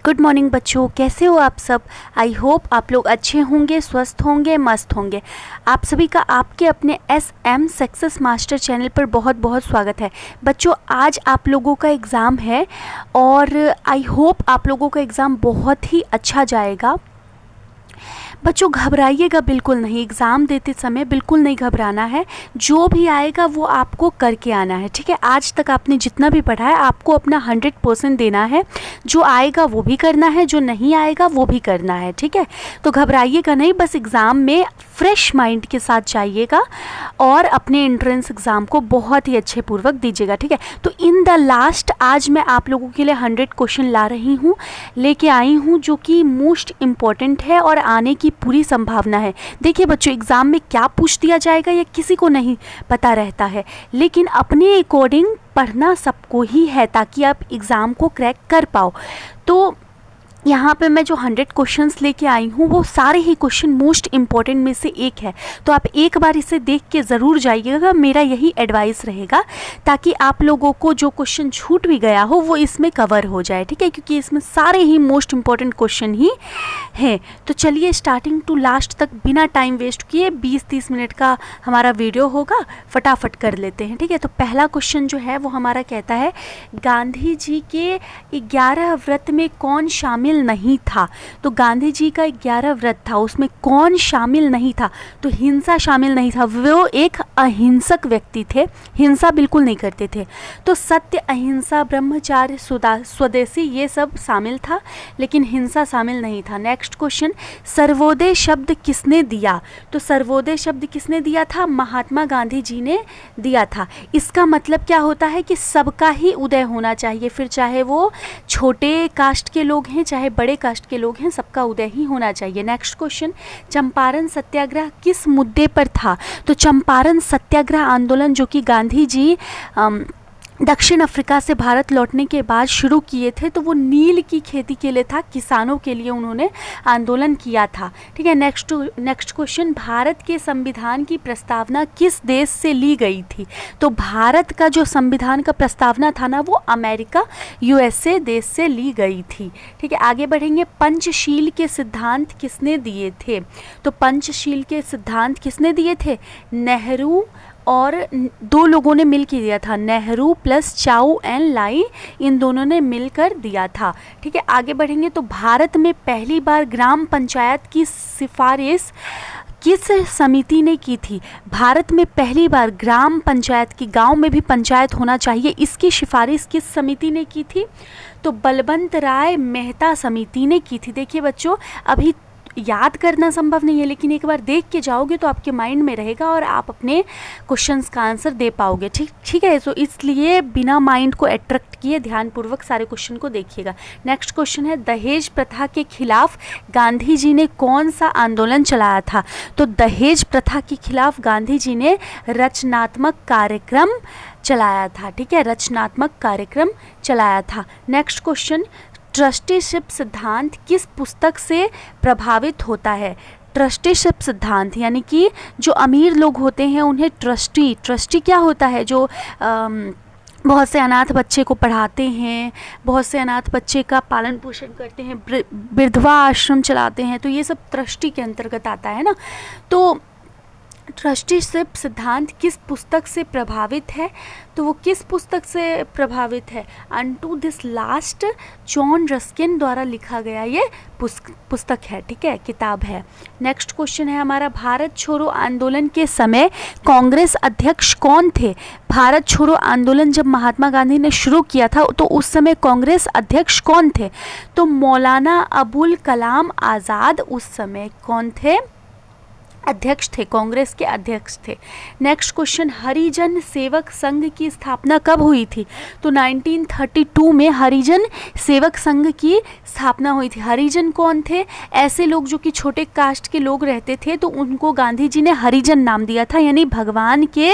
Good morning बच्चों, कैसे हो आप सब। आई होप आप लोग अच्छे होंगे, स्वस्थ होंगे, मस्त होंगे। आप सभी का आपके अपने SM सक्सेस मास्टर चैनल पर बहुत बहुत स्वागत है। बच्चों, आज आप लोगों का एग्ज़ाम है और आई होप आप लोगों का एग्ज़ाम बहुत ही अच्छा जाएगा। बच्चों, घबराइएगा बिल्कुल नहीं, एग्ज़ाम देते समय बिल्कुल नहीं घबराना है। जो भी आएगा वो आपको करके आना है, ठीक है। आज तक आपने जितना भी पढ़ा है आपको अपना 100% देना है। जो आएगा वो भी करना है, जो नहीं आएगा वो भी करना है, ठीक है। तो घबराइएगा नहीं, बस एग्ज़ाम में फ्रेश माइंड के साथ जाइएगा और अपने एंट्रेंस एग्ज़ाम को बहुत ही अच्छे पूर्वक दीजिएगा, ठीक है। तो इन द लास्ट आज मैं आप लोगों के लिए 100 क्वेश्चन ला रही हूँ, लेके आई हूँ, जो कि मोस्ट इम्पॉर्टेंट है और आने की पूरी संभावना है। देखिए बच्चों, एग्ज़ाम में क्या पूछ दिया जाएगा ये किसी को नहीं पता रहता है, लेकिन अपने अकॉर्डिंग पढ़ना सबको ही है ताकि आप एग्ज़ाम को क्रैक कर पाओ। तो यहाँ पे मैं जो 100 क्वेश्चंस लेके आई हूँ वो सारे ही क्वेश्चन मोस्ट इम्पॉर्टेंट में से एक है। तो आप एक बार इसे देख के ज़रूर जाइएगा, मेरा यही एडवाइस रहेगा, ताकि आप लोगों को जो क्वेश्चन छूट भी गया हो वो इसमें कवर हो जाए, ठीक है, क्योंकि इसमें सारे ही मोस्ट इम्पॉर्टेंट क्वेश्चन ही हैं। तो चलिए स्टार्टिंग टू लास्ट तक बिना टाइम वेस्ट किए 20-30 मिनट का हमारा वीडियो होगा, फटाफट कर लेते हैं, ठीक है। तो पहला क्वेश्चन जो है वो हमारा कहता है, गांधी जी के 11 व्रत में कौन शामिल नहीं था। तो गांधी जी का 11 व्रत था, उसमें कौन शामिल नहीं था। तो हिंसा शामिल नहीं था, वो एक अहिंसक व्यक्ति थे, हिंसा बिल्कुल नहीं करते थे। तो सत्य, अहिंसा, ब्रह्मचार्य, स्वदेशी ये सब शामिल था, लेकिन हिंसा शामिल नहीं था। नेक्स्ट क्वेश्चन, सर्वोदय शब्द किसने दिया। तो सर्वोदय शब्द किसने दिया था, महात्मा गांधी जी ने दिया था। इसका मतलब क्या होता है कि सबका ही उदय होना चाहिए, फिर चाहे वो छोटे कास्ट के लोग हैं चाहे बड़े कास्ट के लोग हैं, सबका उदय ही होना चाहिए। नेक्स्ट क्वेश्चन, चंपारण सत्याग्रह किस मुद्दे पर था। तो चंपारण सत्याग्रह आंदोलन जो कि गांधी जी दक्षिण अफ्रीका से भारत लौटने के बाद शुरू किए थे, तो वो नील की खेती के लिए था, किसानों के लिए उन्होंने आंदोलन किया था, ठीक है। नेक्स्ट क्वेश्चन, भारत के संविधान की प्रस्तावना किस देश से ली गई थी। तो भारत का जो संविधान का प्रस्तावना था ना, वो अमेरिका USA देश से ली गई थी, ठीक है। आगे बढ़ेंगे, पंचशील के सिद्धांत किसने दिए थे। तो पंचशील के सिद्धांत किसने दिए थे, नेहरू और दो लोगों ने मिल के दिया था, Nehru plus Chou and Lai, इन दोनों ने मिलकर दिया था, ठीक है। आगे बढ़ेंगे, तो भारत में पहली बार ग्राम पंचायत की सिफारिश किस समिति ने की थी। भारत में पहली बार ग्राम पंचायत की, गांव में भी पंचायत होना चाहिए, इसकी सिफारिश किस समिति ने की थी। तो बलवंत राय मेहता समिति ने की थी। देखिए बच्चों, अभी याद करना संभव नहीं है, लेकिन एक बार देख के जाओगे तो आपके माइंड में रहेगा और आप अपने क्वेश्चंस का आंसर दे पाओगे, ठीक है। तो इसलिए बिना माइंड को अट्रैक्ट किए ध्यानपूर्वक सारे क्वेश्चन को देखिएगा। नेक्स्ट क्वेश्चन है, दहेज प्रथा के खिलाफ गांधी जी ने कौन सा आंदोलन चलाया था। तो दहेज प्रथा के खिलाफ गांधी जी ने रचनात्मक कार्यक्रम चलाया था, ठीक है, रचनात्मक कार्यक्रम चलाया था। नेक्स्ट क्वेश्चन, ट्रस्टीशिप सिद्धांत किस पुस्तक से प्रभावित होता है। ट्रस्टीशिप सिद्धांत यानी कि जो अमीर लोग होते हैं उन्हें ट्रस्टी क्या होता है, जो बहुत से अनाथ बच्चे को पढ़ाते हैं, बहुत से अनाथ बच्चे का पालन पोषण करते हैं, विधवा आश्रम चलाते हैं, तो ये सब ट्रस्टी के अंतर्गत आता है ना। तो ट्रस्टीशिप सिद्धांत किस पुस्तक से प्रभावित है। तो वो किस पुस्तक से प्रभावित है, unto this last, John Ruskin द्वारा लिखा गया ये पुस्तक है, ठीक है, किताब है। नेक्स्ट क्वेश्चन है हमारा, भारत छोड़ो आंदोलन के समय कांग्रेस अध्यक्ष कौन थे। भारत छोड़ो आंदोलन जब महात्मा गांधी ने शुरू किया था तो उस समय कांग्रेस अध्यक्ष कौन थे। तो मौलाना अबुल कलाम आज़ाद उस समय कौन थे, अध्यक्ष थे, कांग्रेस के अध्यक्ष थे। नेक्स्ट क्वेश्चन, हरिजन सेवक संघ की स्थापना कब हुई थी। तो 1932 में हरिजन सेवक संघ की स्थापना हुई थी। हरिजन कौन थे, ऐसे लोग जो कि छोटे कास्ट के लोग रहते थे, तो उनको गांधी जी ने हरिजन नाम दिया था, यानी भगवान के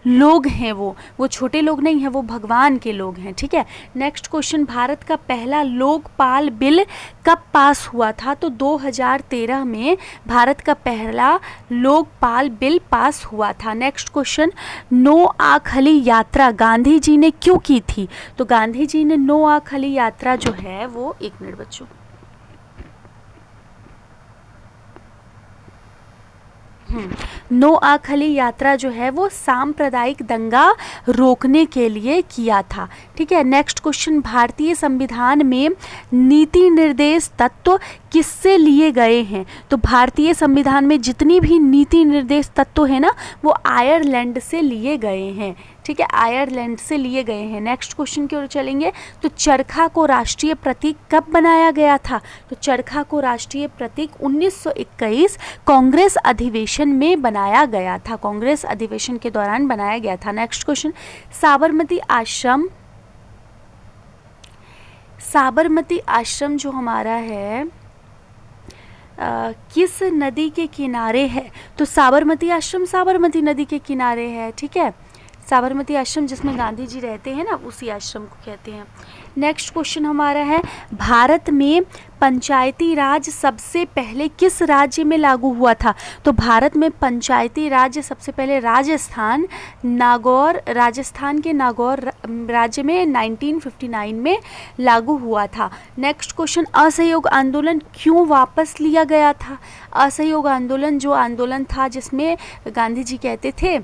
लोग हैं वो छोटे लोग नहीं हैं, वो भगवान के लोग हैं, ठीक है। नेक्स्ट क्वेश्चन, भारत का पहला लोकपाल बिल कब पास हुआ था। तो 2013 में भारत का पहला लोकपाल बिल पास हुआ था? नेक्स्ट क्वेश्चन, नो आखली यात्रा गांधी जी ने क्यों की थी? तो गांधी जी ने नो आखली यात्रा जो है वो, एक मिनट बच्चों, नो आखली यात्रा जो है वो सांप्रदायिक दंगा रोकने के लिए किया था। ठीक है, नेक्स्ट क्वेश्चन, भारतीय संविधान में नीति निर्देश तत्व किससे लिए गए हैं? तो भारतीय संविधान में जितनी भी नीति निर्देश तत्व है ना, वो आयरलैंड से लिए गए हैं। ठीक है, आयरलैंड से लिए गए हैं। नेक्स्ट क्वेश्चन की ओर चलेंगे, तो चरखा को राष्ट्रीय प्रतीक कब बनाया गया था? तो चरखा को राष्ट्रीय प्रतीक 1921 कांग्रेस अधिवेशन में बनाया गया था, कांग्रेस अधिवेशन के दौरान बनाया गया था। नेक्स्ट क्वेश्चन, साबरमती आश्रम जो हमारा है किस नदी के किनारे है? तो साबरमती आश्रम साबरमती नदी के किनारे है। ठीक है, साबरमती आश्रम जिसमें गांधी जी रहते हैं ना, उसी आश्रम को कहते हैं। नेक्स्ट क्वेश्चन हमारा है, भारत में पंचायती राज सबसे पहले किस राज्य में लागू हुआ था? तो भारत में पंचायती राज सबसे पहले राजस्थान के नागौर राज्य में 1959 में लागू हुआ था। नेक्स्ट क्वेश्चन, असहयोग आंदोलन क्यों वापस लिया गया था? असहयोग आंदोलन जो आंदोलन था जिसमें गांधी जी कहते थे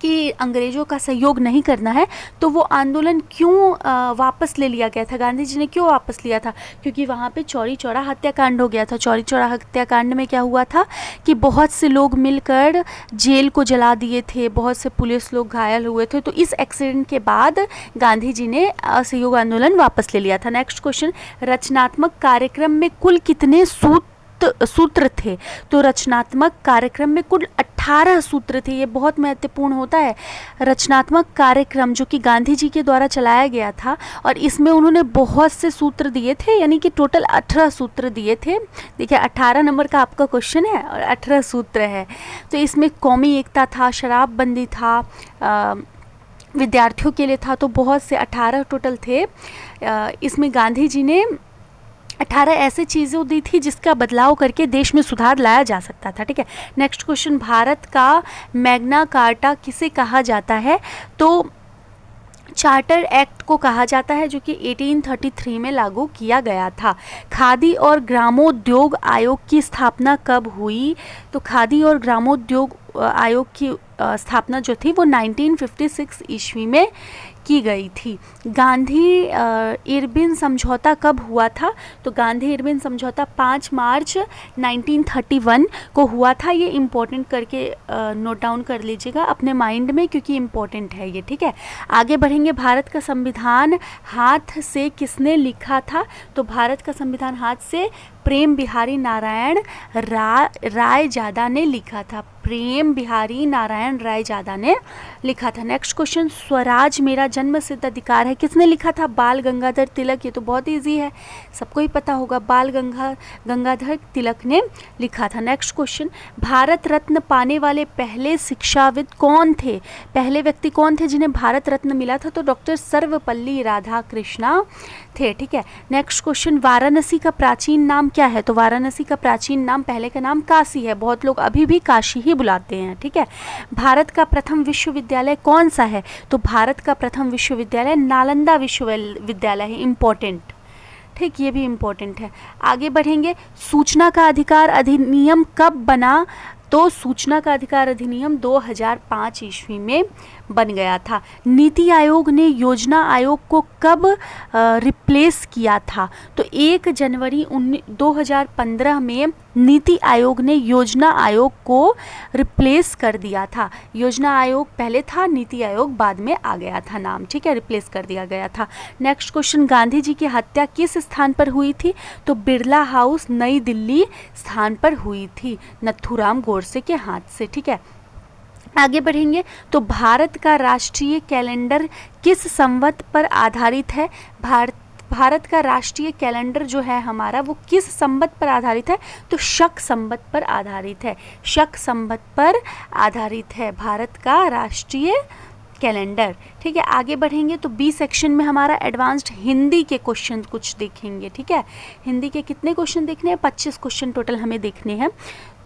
कि अंग्रेज़ों का सहयोग नहीं करना है, तो वो आंदोलन क्यों वापस ले लिया गया था? गांधी जी ने क्यों वापस लिया था? क्योंकि वहाँ पे चौरी चौरा हत्याकांड हो गया था। चौरी चौरा हत्याकांड में क्या हुआ था कि बहुत से लोग मिलकर जेल को जला दिए थे, बहुत से पुलिस लोग घायल हुए थे। तो इस एक्सीडेंट के बाद गांधी जी ने असहयोग आंदोलन वापस ले लिया था। नेक्स्ट क्वेश्चन, रचनात्मक कार्यक्रम में कुल कितने सूत्र थे? तो रचनात्मक कार्यक्रम में कुल 18 सूत्र थे। ये बहुत महत्वपूर्ण होता है। रचनात्मक कार्यक्रम जो कि गांधी जी के द्वारा चलाया गया था, और इसमें उन्होंने बहुत से सूत्र दिए थे, यानी कि टोटल 18 सूत्र दिए थे। देखिए, 18 नंबर का आपका क्वेश्चन है और 18 सूत्र है। तो इसमें कौमी एकता था, शराबबंदी था, विद्यार्थियों के लिए था, तो बहुत से 18 टोटल थे। इसमें गांधी जी ने 18 ऐसे चीज़ें दी थी जिसका बदलाव करके देश में सुधार लाया जा सकता था। ठीक है, नेक्स्ट क्वेश्चन, भारत का मैग्ना कार्टा किसे कहा जाता है? तो चार्टर एक्ट को कहा जाता है, जो कि 1833 में लागू किया गया था। खादी और ग्रामोद्योग आयोग की स्थापना कब हुई? तो खादी और ग्रामोद्योग आयोग की स्थापना जो थी वो 1956 ईस्वी में की गई थी। गांधी इरविन समझौता कब हुआ था? तो गांधी इरविन समझौता 5 मार्च 1931 को हुआ था। ये इम्पोर्टेंट करके नोट डाउन कर लीजिएगा अपने माइंड में, क्योंकि इम्पोर्टेंट है ये। ठीक है, आगे बढ़ेंगे। भारत का संविधान हाथ से किसने लिखा था? तो भारत का संविधान हाथ से प्रेम बिहारी नारायण रायजादा ने लिखा था। प्रेम बिहारी नारायण रायजादा ने लिखा था। नेक्स्ट क्वेश्चन, स्वराज मेरा जन्म सिद्ध अधिकार है किसने लिखा था? बाल गंगाधर तिलक। ये तो बहुत इजी है, सबको ही पता होगा, बाल गंगाधर तिलक ने लिखा था। नेक्स्ट क्वेश्चन, भारत रत्न पाने वाले पहले शिक्षाविद कौन थे? पहले व्यक्ति कौन थे जिन्हें भारत रत्न मिला था? तो डॉक्टर सर्वपल्ली राधाकृष्णा थे। ठीक है, नेक्स्ट क्वेश्चन, वाराणसी का प्राचीन नाम क्या है? तो वाराणसी का प्राचीन नाम, पहले का नाम काशी है, बहुत लोग अभी भी काशी ही बुलाते हैं। ठीक है, भारत का प्रथम विश्वविद्यालय कौन सा है? तो भारत का प्रथम विश्वविद्यालय नालंदा विश्वविद्यालय है। इम्पोर्टेंट, ठीक, ये भी इम्पोर्टेंट है। आगे बढ़ेंगे। सूचना का अधिकार अधिनियम कब बना? तो सूचना का अधिकार अधिनियम 2005 ईस्वी में बन गया था। नीति आयोग ने योजना आयोग को कब रिप्लेस किया था? तो 1 जनवरी 2015 में नीति आयोग ने योजना आयोग को रिप्लेस कर दिया था। योजना आयोग पहले था, नीति आयोग बाद में आ गया था नाम। ठीक है, रिप्लेस कर दिया गया था। नेक्स्ट क्वेश्चन, गांधी जी की हत्या किस स्थान पर हुई थी? तो बिरला हाउस नई दिल्ली स्थान पर हुई थी, नथुराम गोडसे के हाथ से। ठीक है, आगे बढ़ेंगे। तो भारत का राष्ट्रीय कैलेंडर किस संवत पर आधारित है? भारत का राष्ट्रीय कैलेंडर जो है हमारा, वो किस संवत पर आधारित है? तो शक संवत पर आधारित है। शक संवत पर आधारित है भारत का राष्ट्रीय कैलेंडर। ठीक है, आगे बढ़ेंगे तो बी सेक्शन में हमारा एडवांस्ड हिंदी के क्वेश्चन कुछ देखेंगे। ठीक है, हिंदी के कितने क्वेश्चन देखने हैं? 25 क्वेश्चन टोटल हमें देखने हैं।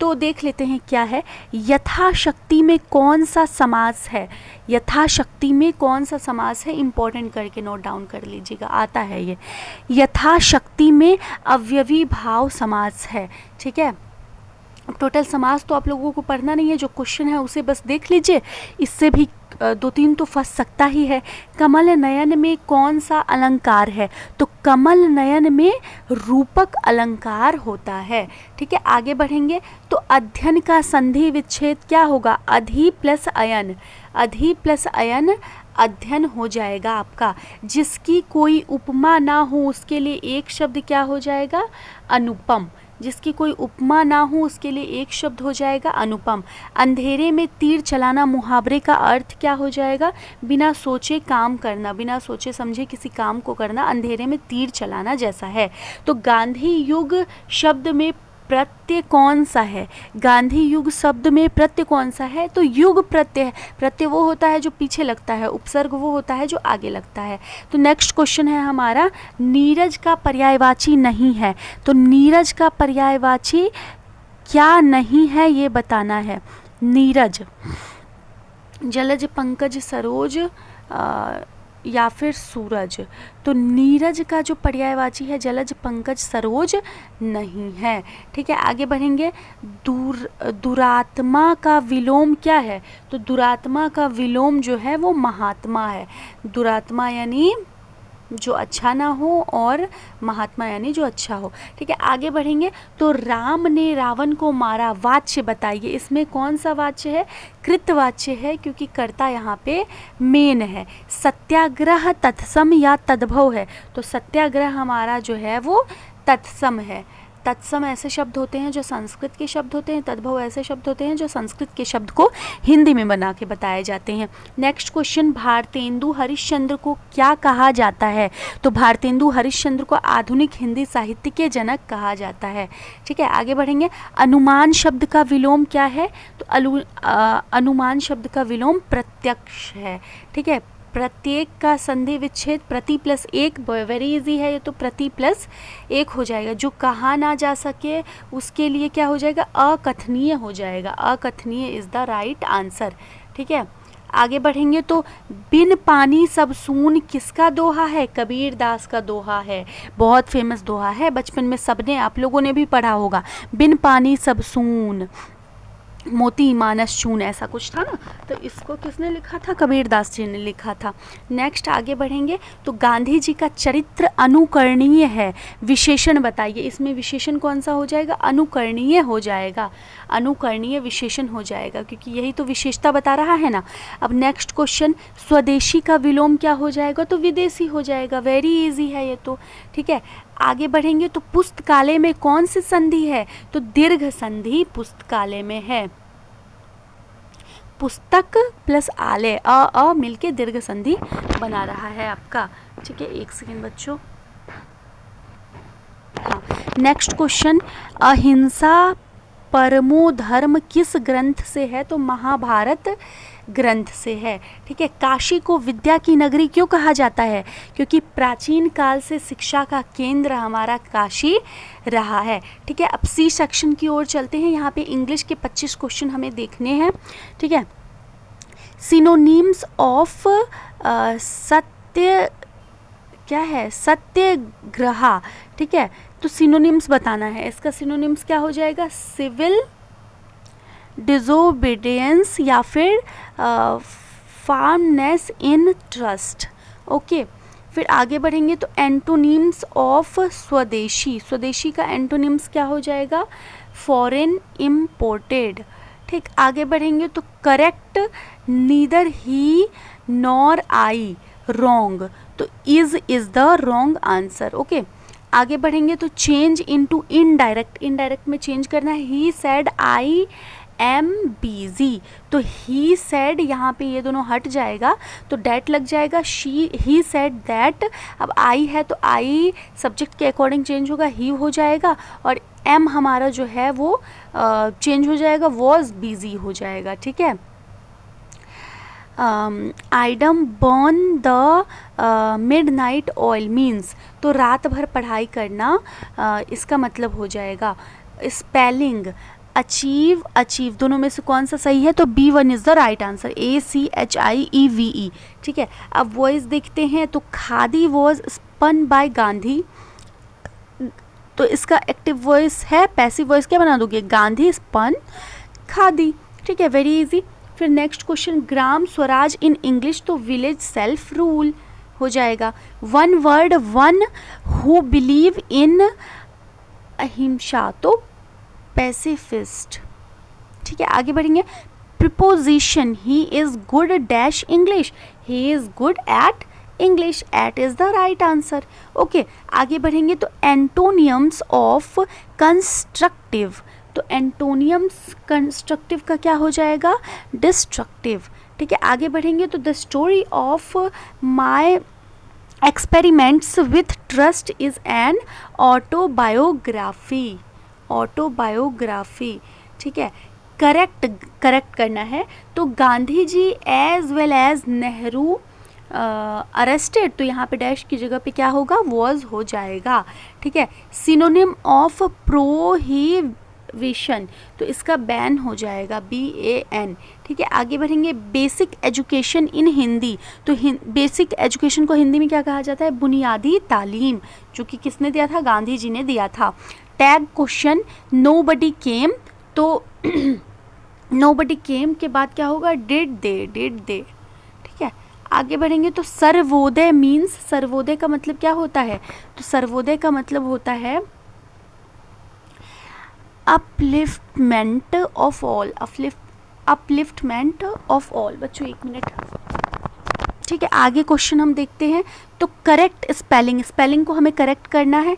तो देख लेते हैं क्या है। यथाशक्ति में कौन सा समास है? यथाशक्ति में कौन सा समास है? इंपॉर्टेंट करके नोट डाउन कर लीजिएगा, आता है ये। यथाशक्ति में अवयवी भाव समास है। ठीक है, टोटल समास तो आप लोगों को पढ़ना नहीं है, जो क्वेश्चन है उसे बस देख लीजिए, इससे भी 2-3 तो फंस सकता ही है। कमल नयन में कौन सा अलंकार है? तो कमल नयन में रूपक अलंकार होता है। ठीक है, आगे बढ़ेंगे तो अध्ययन का संधि विच्छेद क्या होगा? अधि प्लस अयन, अधि प्लस अयन अध्ययन हो जाएगा आपका। जिसकी कोई उपमा ना हो उसके लिए एक शब्द क्या हो जाएगा? अनुपम। जिसकी कोई उपमा ना हो उसके लिए एक शब्द हो जाएगा अनुपम। अंधेरे में तीर चलाना मुहावरे का अर्थ क्या हो जाएगा? बिना सोचे काम करना, बिना सोचे समझे किसी काम को करना, अंधेरे में तीर चलाना जैसा है। तो गांधी युग शब्द में प्रत्यय कौन सा है? गांधी युग शब्द में प्रत्यय कौन सा है? तो युग प्रत्यय है। प्रत्यय वो होता है जो पीछे लगता है, उपसर्ग वो होता है जो आगे लगता है। तो नेक्स्ट क्वेश्चन है हमारा, नीरज का पर्यायवाची नहीं है। तो नीरज का पर्यायवाची क्या नहीं है ये बताना है। नीरज, जलज, पंकज, सरोज या फिर सूरज। तो नीरज का जो पर्यायवाची है जलज, पंकज, सरोज नहीं है। ठीक है, आगे बढ़ेंगे। दुरात्मा का विलोम क्या है? तो दुरात्मा का विलोम जो है वो महात्मा है। दुरात्मा यानी जो अच्छा ना हो और महात्मा यानी जो अच्छा हो। ठीक है, आगे बढ़ेंगे तो राम ने रावण को मारा, वाच्य बताइए। इसमें कौन सा वाच्य है? कृतवाच्य है, क्योंकि कर्ता यहाँ पे मेन है। सत्याग्रह तत्सम या तद्भव है। तो सत्याग्रह हमारा जो है वो तत्सम है। तत्सम ऐसे शब्द होते हैं जो संस्कृत के शब्द होते हैं, तद्भव ऐसे शब्द होते हैं जो संस्कृत के शब्द को हिंदी में बना के बताए जाते हैं। नेक्स्ट क्वेश्चन, भारतेंदु हरिश्चंद्र को क्या कहा जाता है? तो भारतेंदु हरिश्चंद्र को आधुनिक हिंदी साहित्य के जनक कहा जाता है। ठीक है, आगे बढ़ेंगे। अनुमान शब्द का विलोम क्या है? तो अनुमान शब्द का विलोम प्रत्यक्ष है। ठीक है, प्रत्येक का संधि विच्छेद प्रति प्लस एक, वेरी इजी है ये, तो प्रति प्लस एक हो जाएगा। जो कहा ना जा सके उसके लिए क्या हो जाएगा? अकथनीय हो जाएगा। अकथनीय इज़ द राइट आंसर। ठीक है, आगे बढ़ेंगे तो बिन पानी सब सून किसका दोहा है? कबीर दास का दोहा है। बहुत फेमस दोहा है, बचपन में सबने, आप लोगों ने भी पढ़ा होगा। बिन पानी सब सून, मोती मानस चून, ऐसा कुछ था ना। तो इसको किसने लिखा था? कबीर दास जी ने लिखा था। नेक्स्ट आगे बढ़ेंगे तो गांधी जी का चरित्र अनुकरणीय है, विशेषण बताइए। इसमें विशेषण कौन सा हो जाएगा? अनुकरणीय हो जाएगा। अनुकरणीय विशेषण हो जाएगा, क्योंकि यही तो विशेषता बता रहा है ना। अब नेक्स्ट क्वेश्चन, स्वदेशी का विलोम क्या हो जाएगा? तो विदेशी हो जाएगा। वेरी इजी है ये तो। ठीक है, आगे बढ़ेंगे तो पुस्तकालय में कौन सी संधि है? तो दीर्घ संधि पुस्तकालय में है। पुस्तक प्लस आलय, अ मिलके दीर्घ संधि बना रहा है आपका। ठीक है, एक सेकेंड बच्चों। हाँ, नेक्स्ट क्वेश्चन, अहिंसा परमो धर्म किस ग्रंथ से है? तो महाभारत ग्रंथ से है। ठीक है, काशी को विद्या की नगरी क्यों कहा जाता है? क्योंकि प्राचीन काल से शिक्षा का केंद्र हमारा काशी रहा है। ठीक है, अब सी सेक्शन की ओर चलते हैं। यहाँ पे इंग्लिश के 25 क्वेश्चन हमें देखने हैं। ठीक है, सिनोनिम्स ऑफ सत्य क्या है? सत्याग्रह। ठीक है, तो सिनोनिम्स बताना है। इसका सिनोनिम्स क्या हो जाएगा? सिविल डिसोबीडियंस या फिर फार्मनेस इन ट्रस्ट। ओके, फिर आगे बढ़ेंगे तो एंटोनिम्स ऑफ स्वदेशी। स्वदेशी का एंटोनिम्स क्या हो जाएगा? Foreign imported. ठीक, आगे बढ़ेंगे तो correct, neither he nor I, wrong. तो is the wrong answer. Okay, आगे बढ़ेंगे तो चेंज इनटू इनडायरेक्ट। इनडायरेक्ट में चेंज करना है। He said I am busy. तो ही सेड, यहाँ पे ये दोनों हट जाएगा तो डेट लग जाएगा। He said that. अब आई है तो आई सब्जेक्ट के अकॉर्डिंग चेंज होगा, ही हो जाएगा। और एम हमारा जो है वो चेंज हो जाएगा, वॉज बिजी हो जाएगा। ठीक है, idem burn the midnight oil means, तो रात भर पढ़ाई करना, इसका मतलब हो जाएगा। स्पेलिंग अचीव, अचीव दोनों में से कौन सा सही है, तो B1 is the right answer, ACHIEVE। ठीक है, अब वॉइस देखते हैं, तो khadi was spun by Gandhi, तो इसका एक्टिव वॉइस है, पैसिव वॉइस क्या बना दोगे, गांधी स्पन खादी। ठीक है, वेरी इजी। फिर next question, Gram Swaraj in English, तो विलेज सेल्फ रूल हो जाएगा। One word, one who believe in ahimsa, तो पैसिफिस्ट। ठीक है, आगे बढ़ेंगे। Preposition, he is good dash English, he is good at English, at is the right answer. Okay, आगे बढ़ेंगे, तो एंटोनियम्स ऑफ कंस्ट्रक्टिव, तो एंटोनियम्स कंस्ट्रक्टिव का क्या हो जाएगा, डिस्ट्रक्टिव। ठीक है, आगे बढ़ेंगे, तो the story of my experiments with trust is an autobiography, autobiography. ठीक है, करेक्ट करना है, तो Gandhi ji as well as Nehru arrested, तो यहाँ पे डैश की जगह पे क्या होगा, वॉज हो जाएगा। ठीक है, सिनोनिम ऑफ प्रोहिबिशन, तो इसका बैन हो जाएगा, BAN। ठीक है, आगे बढ़ेंगे। बेसिक एजुकेशन इन हिंदी, तो बेसिक एजुकेशन को हिंदी में क्या कहा जाता है, बुनियादी तालीम, जो कि किसने दिया था, गांधी जी ने दिया था। टैग क्वेश्चन, नोबडी केम, तो नोबडी केम के बाद क्या होगा, डिड दे। ठीक है, आगे बढ़ेंगे, तो सर्वोदय मीन्स, सर्वोदय का मतलब क्या होता है, तो सर्वोदय का मतलब होता है upliftment of all, upliftment of all. बच्चों एक मिनट। ठीक है, आगे क्वेश्चन हम देखते हैं, तो करेक्ट स्पेलिंग, स्पेलिंग को हमें करेक्ट करना है,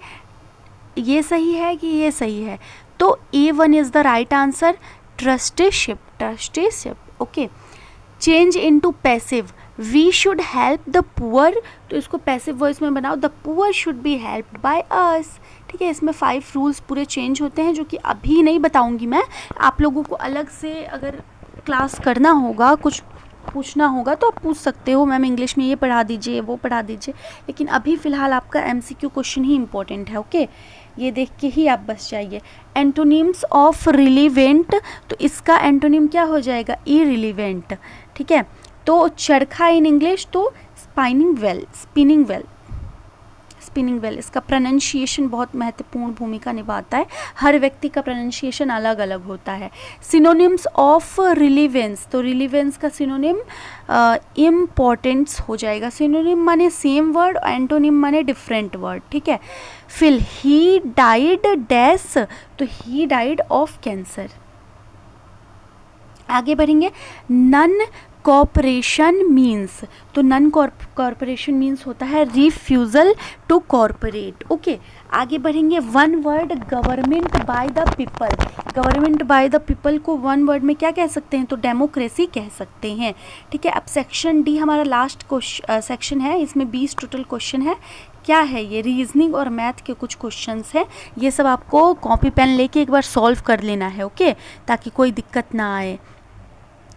ये सही है कि ये सही है, तो A1 is the right answer, trusteeship, trusteeship. Okay, change into passive, we should help the poor, तो इसको पैसिव वॉइस में बनाओ, the poor should be helped by us. ठीक है, इसमें 5 रूल्स पूरे चेंज होते हैं, जो कि अभी नहीं बताऊंगी मैं, आप लोगों को अलग से अगर क्लास करना होगा, कुछ पूछना होगा तो आप पूछ सकते हो, मैम इंग्लिश में ये पढ़ा दीजिए, वो पढ़ा दीजिए, लेकिन अभी फ़िलहाल आपका MCQ क्वेश्चन ही इम्पोर्टेंट है। ओके, ये देख के ही आप बस जाइए। एंटोनिम्स ऑफ रिलीवेंट, तो इसका एंटोनिम क्या हो जाएगा, इरिलीवेंट। ठीक है, तो चरखा इन इंग्लिश, तो spinning well, spinning well, spinning well. इसका प्रोनाउंसिएशन बहुत महत्वपूर्ण भूमिका निभाता है, हर व्यक्ति का प्रोनाउंसिएशन अलग अलग होता है। सिनोनिम्स ऑफ रिलीवेंस, तो रिलीवेंस का सिनोनिम इम्पोर्टेंस हो जाएगा। सिनोनिम माने सेम वर्ड, एंटोनिम माने डिफरेंट वर्ड। ठीक है, फिर ही डाइड डैश, तो ही डाइड ऑफ कैंसर। आगे बढ़ेंगे। नन कॉर्पोरेशन मीन्स, तो नन कॉर्पोरेशन मीन्स होता है रिफ्यूज़ल टू कॉर्पोरेट। ओके, आगे बढ़ेंगे। One word, government by the people, government by the people को वन वर्ड में क्या कह सकते हैं, तो डेमोक्रेसी कह सकते हैं। ठीक है, अब सेक्शन डी हमारा लास्ट सेक्शन है, इसमें 20 टोटल क्वेश्चन है। क्या है ये, रीजनिंग और मैथ के कुछ क्वेश्चंस हैं, ये सब आपको कॉपी पेन लेके एक बार सॉल्व कर लेना है। ओके, ताकि कोई दिक्कत ना आए।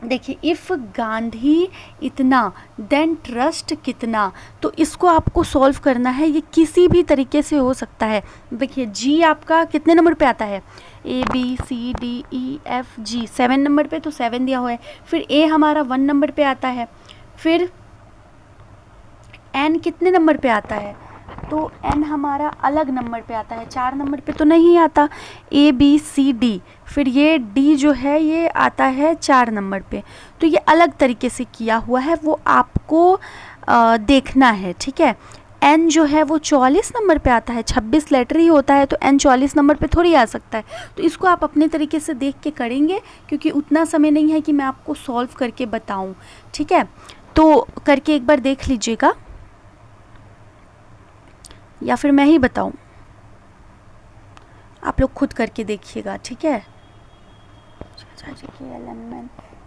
देखिए, इफ़ गांधी इतना देन ट्रस्ट कितना, तो इसको आपको सॉल्व करना है, ये किसी भी तरीके से हो सकता है। देखिए, जी आपका कितने नंबर पे आता है, ABCDEFG 7 नंबर पे, तो 7 दिया हुआ है। फिर ए हमारा 1 नंबर पे आता है, फिर एन कितने नंबर पे आता है, तो एन हमारा अलग नंबर पे आता है, 4 नंबर पे तो नहीं आता। ABCD, फिर ये डी जो है ये आता है 4 नंबर पे, तो ये अलग तरीके से किया हुआ है, वो आपको देखना है। ठीक है, एन जो है वो 44 नंबर पे आता है, 26 लेटर ही होता है, तो एन 44 नंबर पे थोड़ी आ सकता है। तो इसको आप अपने तरीके से देख के करेंगे, क्योंकि उतना समय नहीं है कि मैं आपको सॉल्व करके बताऊं। ठीक है, तो करके एक बार देख लीजिएगा, या फिर मैं ही बताऊं, आप लोग खुद करके देखिएगा। ठीक है,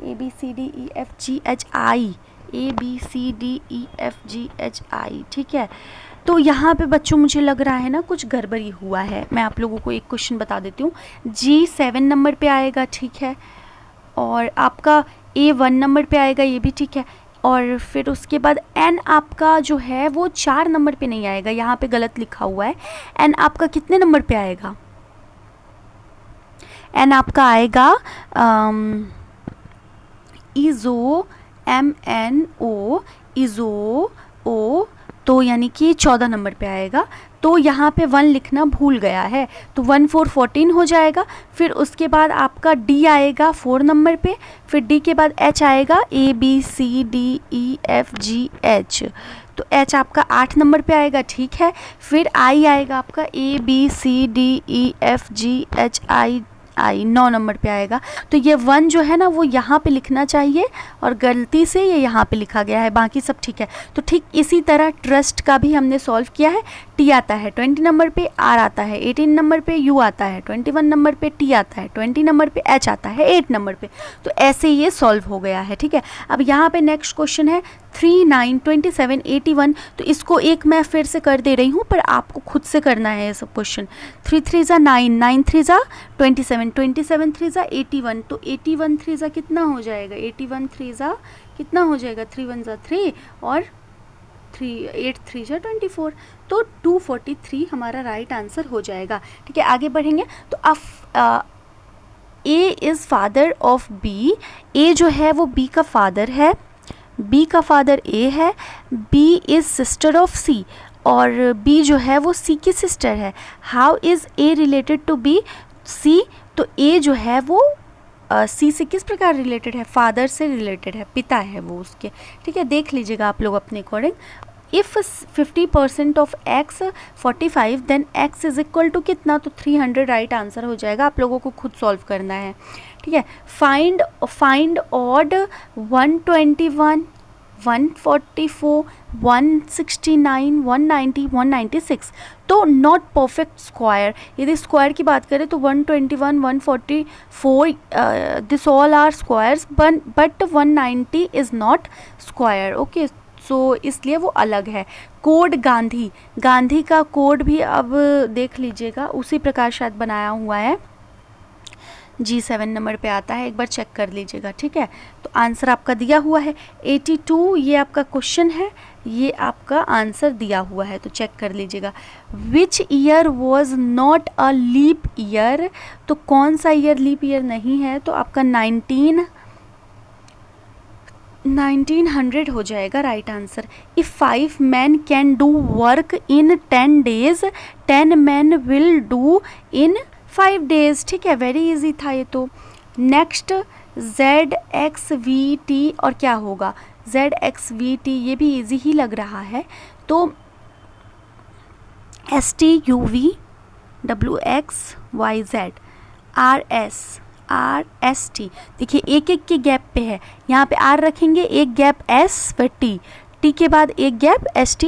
ABCDEFGHI, ABCDEFGHI। ठीक है, तो यहाँ पे बच्चों मुझे लग रहा है ना कुछ गड़बड़ी हुआ है। मैं आप लोगों को एक क्वेश्चन बता देती हूँ। जी 7 नंबर पे आएगा, ठीक है, और आपका A 1 नंबर पे आएगा, ये भी ठीक है। और फिर उसके बाद n आपका जो है वो 4 नंबर पे नहीं आएगा, यहाँ पे गलत लिखा हुआ है। n आपका कितने नंबर पे आएगा? n आपका आएगा इज़ो MNO इज़ो ओ, तो यानी कि 14 नंबर पे आएगा। तो यहाँ पे 1 लिखना भूल गया है, तो 1 4 14 हो जाएगा। फिर उसके बाद आपका D आएगा 4 नंबर पे, फिर D के बाद H आएगा ABCDEFGH, तो H आपका 8 नंबर पे आएगा, ठीक है। फिर I आएगा आपका ABCDEFGHI 9 नंबर पे आएगा। तो ये 1 जो है ना वो यहाँ पे लिखना चाहिए और गलती से ये यहाँ पे लिखा गया है, बाकी सब ठीक है। तो ठीक इसी तरह ट्रस्ट का भी हमने सॉल्व किया है। T आता है 20 नंबर पे, R आता है 18 नंबर पे, U आता है 21 नंबर पे, T आता है 20 नंबर पे, H आता है 8 नंबर पे। तो ऐसे ये सॉल्व हो गया है, ठीक है। अब यहाँ पे नेक्स्ट क्वेश्चन है 3 9 27 81। तो इसको एक मैं फिर से कर दे रही हूँ, पर आपको खुद से करना है ये सब क्वेश्चन। 3 3 9 9 3 27 27 3 81। तो 81 3 कितना हो जाएगा? 81 3 कितना हो जाएगा? 3 1 3 और 8 3 24। तो 243 हमारा राइट आंसर हो जाएगा, ठीक है। आगे बढ़ेंगे तो A is father of B। A जो है वो B का फादर है, B का फादर A है। B is sister of C, और B जो है वो C की सिस्टर है। How is A related to B? C, तो A जो है वो C से किस प्रकार रिलेटेड है? फादर से रिलेटेड है, पिता है वो उसके, ठीक है। देख लीजिएगा आप लोग अपने according. If 50% of x 45 then x is equal to कितना? तो 300 राइट आंसर हो जाएगा। आप लोगों को खुद सॉल्व करना है, ठीक है। Find odd 121 144 169 190 196। तो नॉट परफेक्ट स्क्वायर। यदि स्क्वायर की बात करें तो 121 144 this all are squares, but 190 is not square, okay. So इसलिए वो अलग है। कोड गांधी, गांधी का कोड भी अब देख लीजिएगा, उसी प्रकार शायद बनाया हुआ है, G7 नंबर पे आता है, एक बार चेक कर लीजिएगा, ठीक है। तो आंसर आपका दिया हुआ है 82, ये आपका क्वेश्चन है, ये आपका आंसर दिया हुआ है, तो चेक कर लीजिएगा। Which year was not a leap year? तो कौन सा ईयर लीप ईयर नहीं है? तो आपका 1900 हो जाएगा right answer. If 5 men can do work in 10 days 10 men will do in 5 days, ठीक है। वेरी इजी था ये तो। नेक्स्ट ZXVT, और क्या होगा? ZXVT ये भी इजी ही लग रहा है। तो STUVWXYZ RST, देखिए एक एक के गैप पे है। यहाँ पे R रखेंगे, एक गैप S, फिर T के बाद एक गैप ST,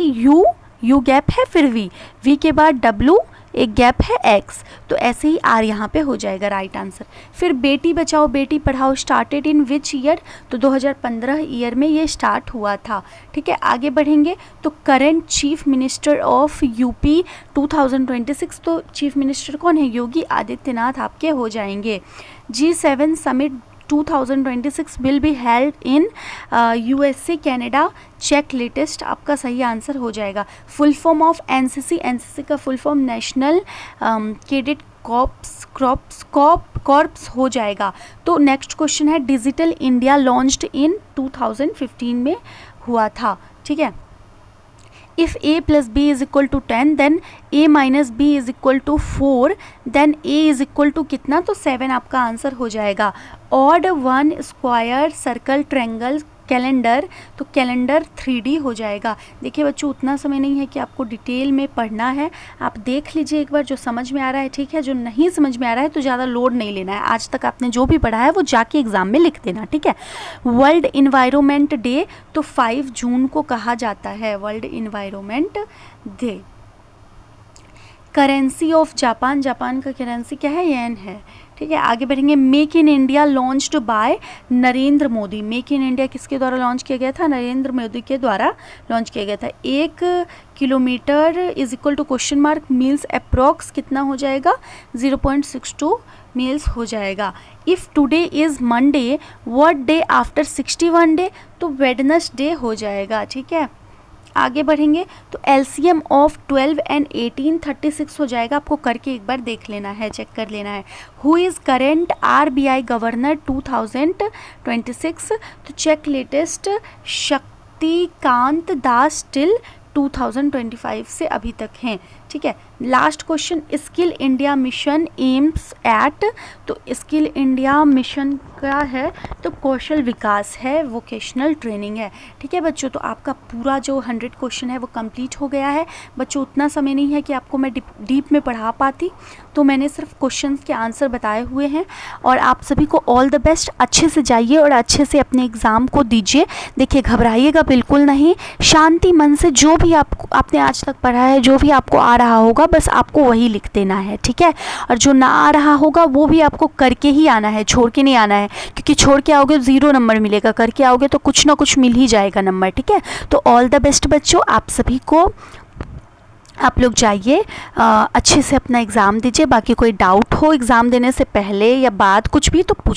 U गैप है, फिर V के बाद W, एक गैप है X। तो ऐसे ही R यहाँ पे हो जाएगा राइट आंसर। फिर Beti Bachao Beti Padhao started in which year? तो 2015 ईयर में ये स्टार्ट हुआ था, ठीक है। आगे बढ़ेंगे तो current chief minister of UP 2026, तो चीफ मिनिस्टर कौन है? योगी आदित्यनाथ आपके हो जाएंगे। G7 summit 2026 will be held in USA Canada check latest, आपका सही आंसर हो जाएगा। फुल फॉर्म ऑफ एनसीसी का full form national cadet corps हो जाएगा। तो नेक्स्ट क्वेश्चन है डिजिटल इंडिया लॉन्च्ड इन 2015 में हुआ था, ठीक है। If A + B is equal to 10 then A - B is equal to 4 then A is equal to कितना? तो 7 आपका आंसर हो जाएगा। Odd 1 square circle triangle calendar, तो कैलेंडर 3D हो जाएगा। देखिए बच्चों उतना समय नहीं है कि आपको डिटेल में पढ़ना है, आप देख लीजिए एक बार जो समझ में आ रहा है, ठीक है। जो नहीं समझ में आ रहा है तो ज़्यादा लोड नहीं लेना है, आज तक आपने जो भी पढ़ा है वो जाके एग्ज़ाम में लिख देना, ठीक है। वर्ल्ड इन्वायरमेंट डे तो 5 जून को कहा जाता है world environment day. Currency of Japan, Japan का करेंसी क्या है? येन है, ठीक है, आगे बढ़ेंगे। Make in India launched by Narendra Modi. Make in India किसके द्वारा लॉन्च किया गया था? नरेंद्र मोदी के द्वारा लॉन्च किया गया था। 1 kilometre is equal to question mark miles approx कितना हो जाएगा? 0.62 मील्स हो जाएगा। If today is Monday what day after 61 day? तो वेडनेसडे हो जाएगा। ठीक है, आगे बढ़ेंगे तो एलसीएम ऑफ 12 एंड 18 36 हो जाएगा। आपको करके एक बार देख लेना है, चेक कर लेना है। Who is current RBI governor 2026? तो check latest Shaktikanta Das till 2025 से अभी तक हैं। ठीक है, last question, skill India mission aims at? तो स्किल इंडिया मिशन क्या है? तो कौशल विकास है, वोकेशनल ट्रेनिंग है। ठीक है बच्चों, तो आपका पूरा जो 100 क्वेश्चन है वो कंप्लीट हो गया है। बच्चों उतना समय नहीं है कि आपको मैं डीप में पढ़ा पाती, तो मैंने सिर्फ क्वेश्चंस के आंसर बताए हुए हैं। और आप सभी को ऑल द बेस्ट, अच्छे से जाइए और अच्छे से अपने एग्ज़ाम को दीजिए। देखिए घबराइएगा बिल्कुल नहीं, शांति मन से जो भी आपने आज तक पढ़ा है, जो भी आपको आ रहा होगा बस आपको वही लिख देना है। ठीक है, और जो ना आ रहा होगा वो भी आपको करके ही आना है, छोड़ के नहीं आना है, क्योंकि छोड़ के आओगे 0 नंबर मिलेगा, करके आओगे तो कुछ ना कुछ मिल ही जाएगा नंबर। ठीक है, तो ऑल द बेस्ट बच्चों, आप सभी को। आप लोग जाइए अच्छे से अपना एग्ज़ाम दीजिए। बाकी कोई डाउट हो एग्ज़ाम देने से पहले या बाद कुछ भी तो पूछ